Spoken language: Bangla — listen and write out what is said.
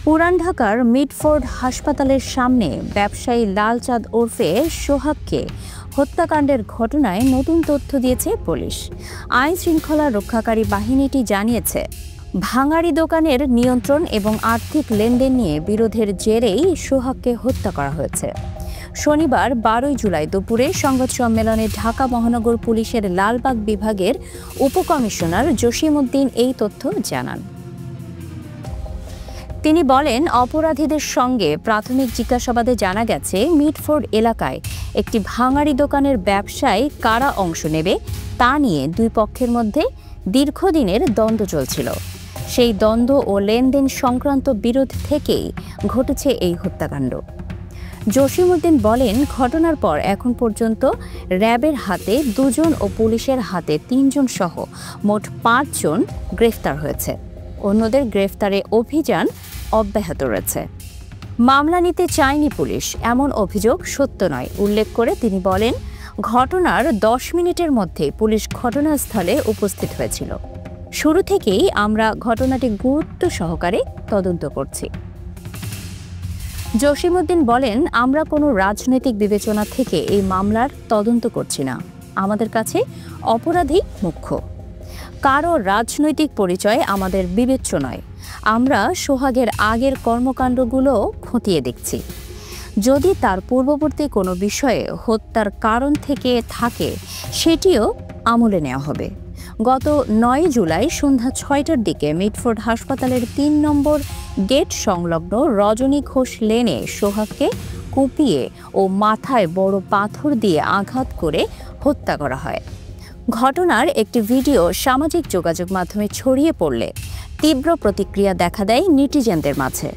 পুরান ঢাকার মিডফোর্ড হাসপাতালের সামনে ব্যবসায়ী লালচাঁদ ওরফে সোহাগকে হত্যাকাণ্ডের ঘটনায় নতুন তথ্য দিয়েছে পুলিশ। আইন শৃঙ্খলা রক্ষাকারী বাহিনীটি জানিয়েছে, ভাঙাড়ি দোকানের নিয়ন্ত্রণ এবং আর্থিক লেনদেন নিয়ে বিরোধের জেরেই সোহাগকে হত্যা করা হয়েছে। শনিবার 12 জুলাই দুপুরে সংবাদ সম্মেলনে ঢাকা মহানগর পুলিশের লালবাগ বিভাগের উপকমিশনার জসিমউদ্দিন এই তথ্য জানান। তিনি বলেন, অপরাধীদের সঙ্গে প্রাথমিক জিজ্ঞাসাবাদে জানা গেছে মিডফোর্ড এলাকায় একটি ভাঙাড়ি দোকানের ব্যবসায় কারা অংশ নেবে তা নিয়ে দুই পক্ষের মধ্যে দীর্ঘদিনের দ্বন্দ্ব চলছিল। সেই দ্বন্দ্ব ও লেনদেন সংক্রান্ত বিরোধ থেকেই ঘটেছে এই হত্যাকাণ্ড। জসিমউদ্দিন বলেন, ঘটনার পর এখন পর্যন্ত র্যাবের হাতে 2 জন ও পুলিশের হাতে 3 জন সহ মোট 5 জন গ্রেফতার হয়েছে। অন্যদের গ্রেফতারে অভিযান অব্যাহত রয়েছে। মামলা নিতে চায়নি পুলিশ, এমন অভিযোগ সত্য নয় উল্লেখ করে তিনি বলেন, ঘটনার 10 মিনিটের মধ্যে পুলিশ ঘটনাস্থলে উপস্থিত হয়েছিল। শুরু থেকেই আমরা ঘটনাটি গুরুত্ব সহকারে তদন্ত করছি। জসিমউদ্দিন বলেন, আমরা কোনো রাজনৈতিক বিবেচনা থেকে এই মামলার তদন্ত করছি না। আমাদের কাছে অপরাধী মুখ্য। কারো রাজনৈতিক পরিচয় আমাদের বিবেচ্য নয়। আমরা সোহাগের আগের কর্মকাণ্ডগুলো খতিয়ে দেখছি। যদি তার পূর্ববর্তী কোনো বিষয়ে হত্যার কারণ থেকে থাকে সেটিও আমলে নেওয়া হবে। গত 9 জুলাই সন্ধ্যা 6টার দিকে মিডফোর্ড হাসপাতালের 3 নম্বর গেট সংলগ্ন রজনী ঘোষ লেনে সোহাগকে কুপিয়ে ও মাথায় বড় পাথর দিয়ে আঘাত করে হত্যা করা হয়। ঘটনার একটি ভিডিও সামাজিক যোগাযোগ মাধ্যমে ছড়িয়ে পড়লে তীব্র প্রতিক্রিয়া দেখা দেয় নেটিজেনদের মাঝে।